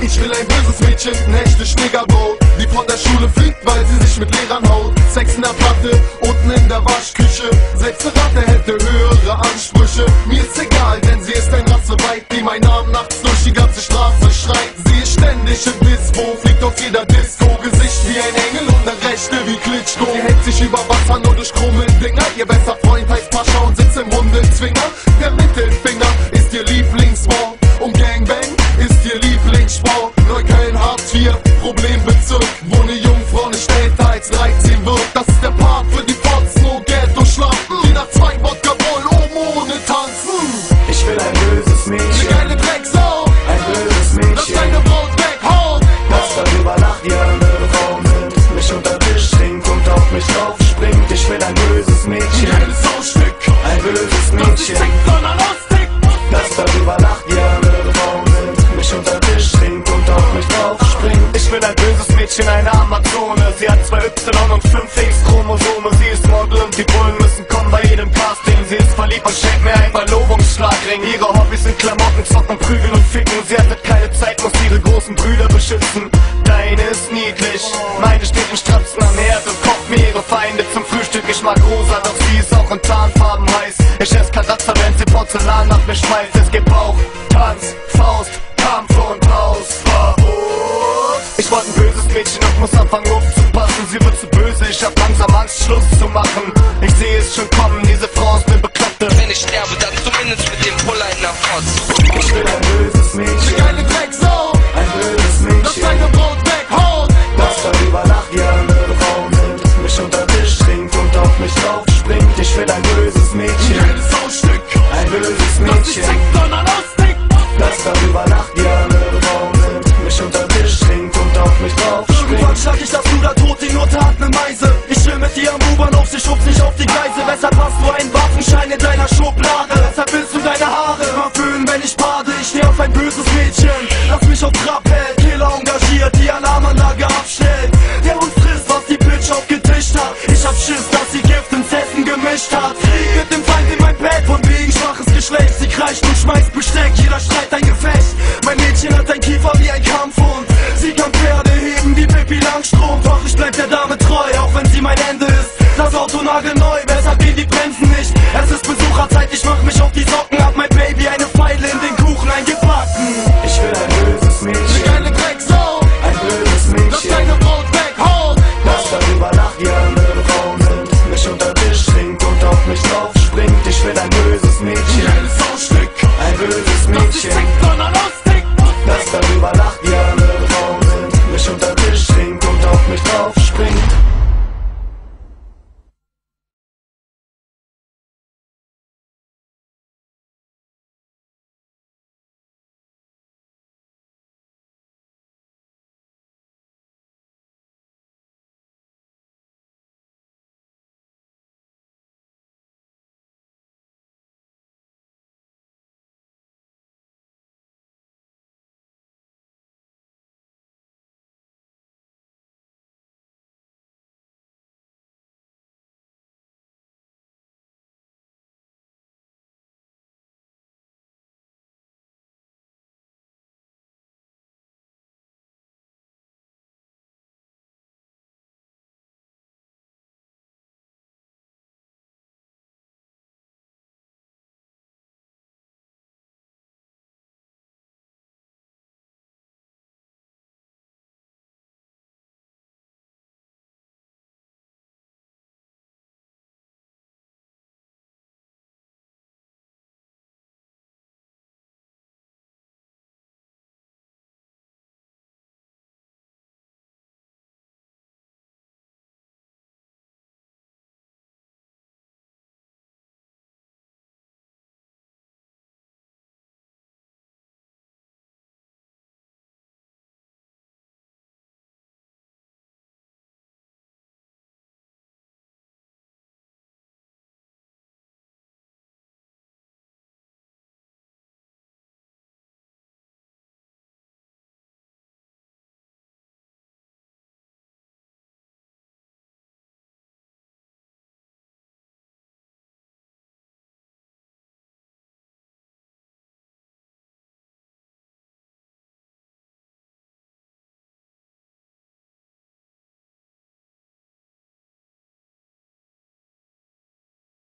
Ich will ein böses Mädchen, ein echtes Schlägerbrot, die von der Schule fliegt, weil sie sich mit Lehrern haut. Sex in der Platte, unten in der Waschküche, selbst eine Ratte hätte höhere Ansprüche. Mir ist egal, denn sie ist ein Rasseweib, die meinen Namen nachts durch die ganze Straße schreit. Sie ist ständig im Dispo, fliegt auf jeder Disco, Gesicht wie ein Engel und eine Rechte wie Klitschko. Sie hält sich über Wasser nur durch Krummeldinger, ihr bester Freund heißt Pascha und sitzt im Hundezwinger. Der Mittelfinger ist ihr Lieblingswort und Gangbang ist ihr Lieblingssport. Neukölln, Hartz IV, Problembezirk, wo eine Jungfrau nicht älter als 13 wird. Das ist der Part für die Fotzen, no Geld und Schlappen, die nach 2 Wodka Boll ohne tanzen. Ich will ein böses Mädchen, eine geile Drecksau, ein böses Mädchen, das deine Braut weghaut, das darüber lacht, die andere Frauen sind, mich unter Tisch trinkt und auf mich drauf springt. Ich will ein böses Mädchen, ein Saustück, ein böses Mädchen, das darüber lacht, die andere Frauen sind, mich unter Tisch trinkt und auf mich drauf springt. Ich will ein böses Mädchen, eine Amazone, sie hat 2 Y und 5 X-Chromosome. Sie ist Model und die Bullen müssen kommen bei jedem Casting. Sie ist verliebt und schenkt mir einen Verlobungsschlagring. Ihre Hobbys sind Klamotten, Zocken, Prügeln und Ficken. Sie hatte keine Zeit, muss ihre großen Brüder beschützen. Deine ist niedlich, meine steht im Strapsen am Herd und kocht mir ihre Feinde zum Frühstück. Ich mag rosa, doch sie ist auch in Tarnfarben heiß. Ich esse Karazza, wenn sie Porzellan nach mir schmeißt. Es gibt Bauch, Tanz, Faust, Kampf und Hausverbot. Ich wollte ein böses Mädchen und muss anfangen aufzupassen. Sie wird zu böse, ich hab langsam Angst, Schluss zu machen. Ich sehe es schon kommen, diese Frau ist mir Bekloppte. Wenn ich sterbe, dann zumindest mit dem Puller in der Frotz. Ich will ein böses Mädchen, eine geile Drecksau, ein böses Mädchen, deine Braut weghaut, das darüber lacht, die andere Frauen sind, mich unter Tisch trinkt und auf mich drauf springt. Ich will ein böses Mädchen, ein Saustück, ein böses Mädchen, das darüber lacht, die andere Frauen sind, mich unter Tisch trinkt und auf mich drauf Irgendwann springt. schlag ich das Ruder tot, die Note hat ne Meise. Ich chill mit dir am U-Bahnhof, sie schubst nicht auf die Gleise. Weshalb hast du einen Waffenschein in deiner Schublade? Weshalb willst du deine Haare immer föhnen, wenn ich bade? Ich steh auf ein böses Mädchen, das mich auf Trab hält. Killer engagiert, die Alarmanlage abstellt, der uns frisst, was die Bitch aufgetischt hat. Ich hab Schiss, dass sie Gift ins Essen gemischt hat. Krieg mit dem Feind in mein Bett, von wegen schwaches Geschlecht. Sie kreischt und schmeißt Besteck, jeder Streit ein Gefecht. Mein Mädchen hat ein Kiefer wie ein Kampfhund. Sie kann Pferde heben wie Pippi Langstrumpf. Doch ich bleib der Dame treu, auch wenn sie mein Ende ist. Das Auto nagelneu, weshalb gehen die Bremsen nicht? Es ist Besucherzeit, ich mach mich auf die Socken. Hab mein Baby eine Pfeile in den Kuchen eingebacken. Ich will ein böses Mädchen, eine Drecksau, ein böses Mädchen, deine Braut weghaut, das darüber lacht, die andere Frauen sind, mich unter Tisch trinkt und auf mich drauf springt. Ich will ein böses Mädchen, ein Saustück, ein böses Mädchen,